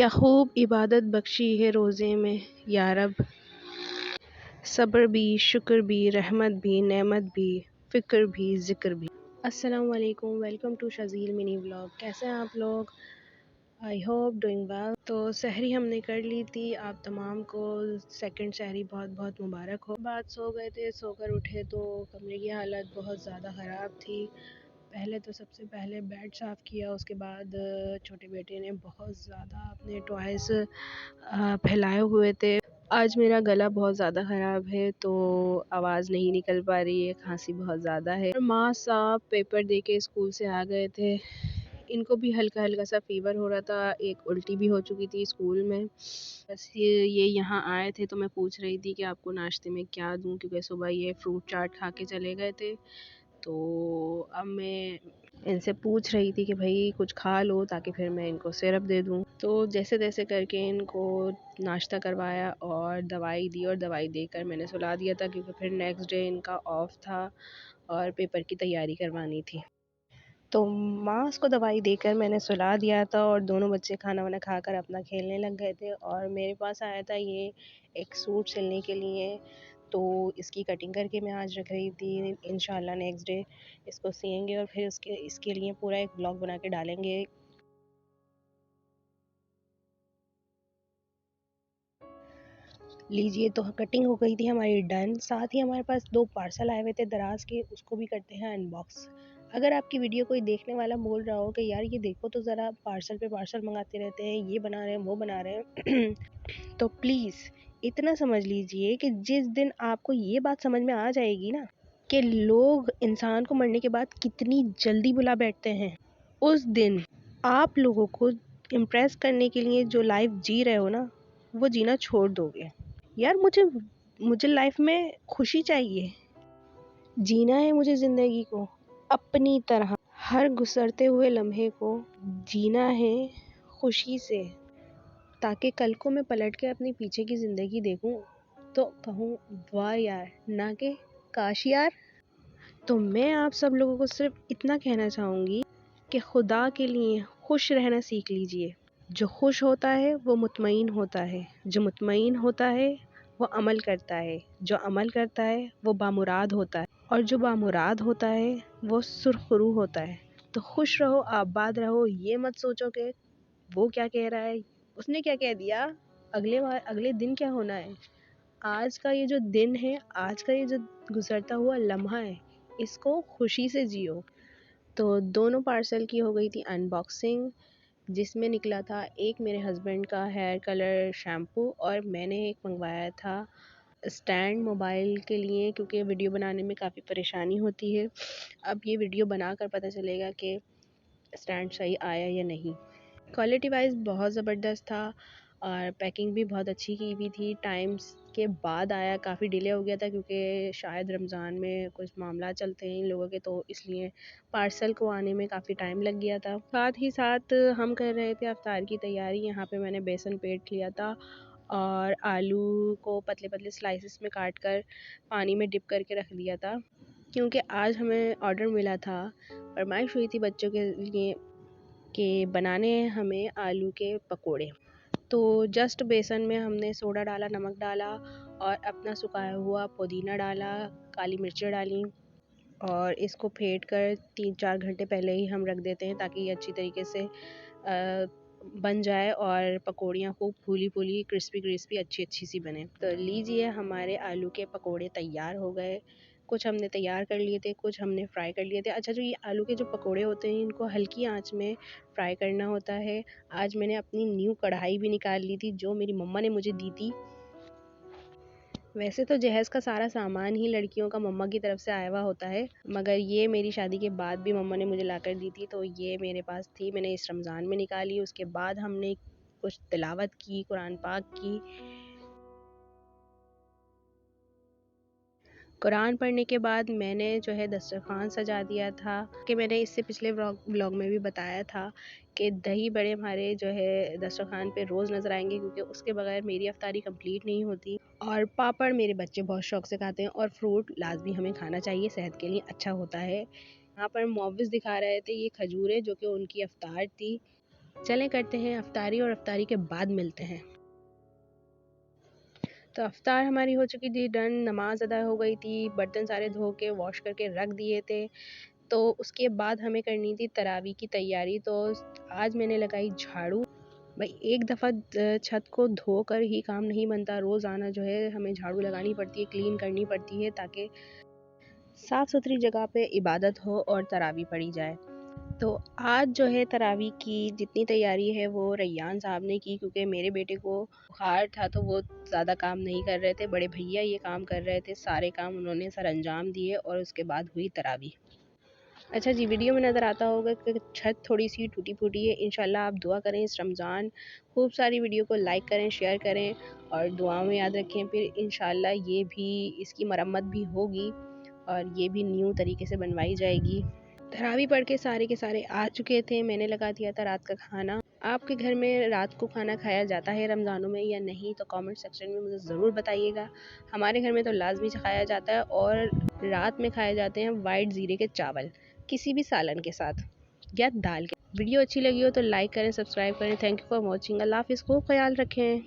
क्या खूब इबादत बख्शी है रोज़े में या रब। सब्र भी, शुक्र भी, रहमत भी, नेमत भी, फ़िक्र भी, ज़िक्र भी। अस्सलाम वालेकुम, वेलकम टू शज़ील मिनी व्लॉग। कैसे हैं आप लोग? I hope doing well. तो सहरी हमने कर ली थी। आप तमाम को सेकंड सहरी बहुत बहुत मुबारक हो। बाद सो गए थे, सोकर उठे तो कमरे की हालत बहुत ज़्यादा ख़राब थी। पहले तो सबसे पहले बेड साफ़ किया, उसके बाद छोटे बेटे ने बहुत ज़्यादा अपने टॉयज़ फैलाए हुए थे। आज मेरा गला बहुत ज़्यादा ख़राब है तो आवाज़ नहीं निकल पा रही है, खांसी बहुत ज़्यादा है। माँ साहब पेपर दे के स्कूल से आ गए थे, इनको भी हल्का हल्का सा फ़ीवर हो रहा था, एक उल्टी भी हो चुकी थी स्कूल में। बस ये यहाँ आए थे तो मैं पूछ रही थी कि आपको नाश्ते में क्या दूँ, क्योंकि सुबह ये फ्रूट चाट खा के चले गए थे। तो अब मैं इनसे पूछ रही थी कि भाई कुछ खा लो ताकि फिर मैं इनको सिरप दे दूँ। तो जैसे तैसे करके इनको नाश्ता करवाया और दवाई दी, और दवाई देकर मैंने सुला दिया था क्योंकि फिर नेक्स्ट डे इनका ऑफ था और पेपर की तैयारी करवानी थी। तो माँ को दवाई देकर मैंने सुला दिया था और दोनों बच्चे खाना वाना खाकर अपना खेलने लग गए थे। और मेरे पास आया था ये एक सूट सिलने के लिए, तो इसकी कटिंग करके मैं आज रख रही थी। इंशाल्लाह नेक्स्ट डे इसको सिएंगे और फिर इसके लिए पूरा एक ब्लॉग बना के डालेंगे। लीजिए, तो कटिंग हो गई थी हमारी डन। साथ ही हमारे पास 2 पार्सल आए हुए थे दराज के, उसको भी करते हैं अनबॉक्स। अगर आपकी वीडियो कोई देखने वाला बोल रहा हो कि यार ये देखो तो ज़रा पार्सल पे पार्सल मंगाते रहते हैं, ये बना रहे हैं वो बना रहे हैं तो प्लीज़ इतना समझ लीजिए कि जिस दिन आपको ये बात समझ में आ जाएगी ना कि लोग इंसान को मरने के बाद कितनी जल्दी बुला बैठते हैं, उस दिन आप लोगों को इम्प्रेस करने के लिए जो लाइफ जी रहे हो ना, वो जीना छोड़ दोगे। यार मुझे मुझे लाइफ में खुशी चाहिए, जीना है मुझे ज़िंदगी को अपनी तरह, हर गुजरते हुए लम्हे को जीना है खुशी से, ताकि कल को मैं पलट के अपनी पीछे की ज़िंदगी देखूं तो कहूँ वाह यार, ना कि काश यार। तो मैं आप सब लोगों को सिर्फ इतना कहना चाहूँगी कि खुदा के लिए खुश रहना सीख लीजिए। जो खुश होता है वो मुतमईन होता है, जो मुतमईन होता है वो अमल करता है, जो अमल करता है वो बामुराद होता है, और जो बामुराद होता है वो सुरखरू होता है। तो खुश रहो, आबाद रहो। ये मत सोचो कि वो क्या कह रहा है, उसने क्या कह दिया, अगले दिन क्या होना है। आज का ये जो दिन है, आज का ये जो गुजरता हुआ लम्हा है, इसको खुशी से जियो। तो दोनों पार्सल की हो गई थी अनबॉक्सिंग, जिसमें निकला था एक मेरे हस्बैंड का हेयर कलर शैम्पू, और मैंने एक मंगवाया था स्टैंड मोबाइल के लिए, क्योंकि वीडियो बनाने में काफ़ी परेशानी होती है। अब ये वीडियो बनाकर पता चलेगा कि स्टैंड सही आया या नहीं। क्वालिटी वाइज बहुत ज़बरदस्त था और पैकिंग भी बहुत अच्छी की हुई थी। टाइम्स के बाद आया, काफ़ी डिले हो गया था क्योंकि शायद रमज़ान में कुछ मामला चलते हैं इन लोगों के, तो इसलिए पार्सल को आने में काफ़ी टाइम लग गया था। साथ ही साथ हम कर रहे थे अफ्तार की तैयारी। यहाँ पे मैंने बेसन पेट लिया था और आलू को पतले पतले स्लाइसेस में काट कर पानी में डिप करके रख दिया था, क्योंकि आज हमें ऑर्डर मिला था, फरमाइश हुई थी बच्चों के लिए कि बनाने हैं हमें आलू के पकोड़े। तो जस्ट बेसन में हमने सोडा डाला, नमक डाला और अपना सुखाया हुआ पुदीना डाला, काली मिर्चें डाली और इसको फेंट कर 3-4 घंटे पहले ही हम रख देते हैं ताकि ये अच्छी तरीके से बन जाए और पकौड़ियाँ खूब फूली फूली क्रिस्पी क्रिस्पी अच्छी अच्छी सी बने। तो लीजिए, हमारे आलू के पकोड़े तैयार हो गए। कुछ हमने तैयार कर लिए थे, कुछ हमने फ्राई कर लिए थे। अच्छा, जो ये आलू के जो पकोड़े होते हैं इनको हल्की आंच में फ्राई करना होता है। आज मैंने अपनी न्यू कढ़ाई भी निकाल ली थी जो मेरी मम्मा ने मुझे दी थी। वैसे तो जहेज़ का सारा सामान ही लड़कियों का मम्मा की तरफ से आया हुआ होता है, मगर ये मेरी शादी के बाद भी मम्मा ने मुझे लाकर दी थी, तो ये मेरे पास थी, मैंने इस रमज़ान में निकाली। उसके बाद हमने कुछ तिलावत की, कुरान पाक की। कुरान पढ़ने के बाद मैंने जो है दस्तरख़्वान सजा दिया था, कि मैंने इससे पिछले व्लॉग में भी बताया था कि दही बड़े हमारे जो है दस्तरख़्वान पे रोज़ नज़र आएंगे, क्योंकि उसके बगैर मेरी अफ्तारी कंप्लीट नहीं होती। और पापड़ मेरे बच्चे बहुत शौक़ से खाते हैं, और फ्रूट लाजमी हमें खाना चाहिए, सेहत के लिए अच्छा होता है। यहाँ पर मुअव्विज़ दिखा रहे थे ये खजूरें जो कि उनकी अफ्तार थी। चलें करते हैं अफ्तारी और अफ्तारी के बाद मिलते हैं। तो अफ्तार हमारी हो चुकी थी डन, नमाज अदा हो गई थी, बर्तन सारे धो के वॉश करके रख दिए थे। तो उसके बाद हमें करनी थी तरावी की तैयारी। तो आज मैंने लगाई झाड़ू। भाई एक दफ़ा छत को धोकर ही काम नहीं बनता, रोज़ाना जो है हमें झाड़ू लगानी पड़ती है, क्लीन करनी पड़ती है, ताकि साफ़ सुथरी जगह पे इबादत हो और तरावी पढ़ी जाए। तो आज जो है तरावी की जितनी तैयारी है वो रैयान साहब ने की, क्योंकि मेरे बेटे को बुखार था तो वो ज़्यादा काम नहीं कर रहे थे, बड़े भैया ये काम कर रहे थे, सारे काम उन्होंने सर अंजाम दिए और उसके बाद हुई तरावी। अच्छा जी, वीडियो में नज़र आता होगा कि छत थोड़ी सी टूटी फूटी है। इंशाल्लाह आप दुआ करें इस रमज़ान, खूब सारी वीडियो को लाइक करें, शेयर करें और दुआओं में याद रखें। फिर इंशाल्लाह ये भी इसकी मरम्मत भी होगी और ये भी न्यू तरीके से बनवाई जाएगी। तरावी पढ़ के सारे आ चुके थे। मैंने लगा दिया था रात का खाना। आपके घर में रात को खाना खाया जाता है रमज़ानों में या नहीं, तो कमेंट सेक्शन में मुझे ज़रूर बताइएगा। हमारे घर में तो लाजमी खाया जाता है और रात में खाए जाते हैं वाइट ज़ीरे के चावल किसी भी सालन के साथ या दाल के। वीडियो अच्छी लगी हो तो लाइक करें, सब्सक्राइब करें। Thank you for watching. अल्लाह हाफ़िज़, खूब ख्याल रखें।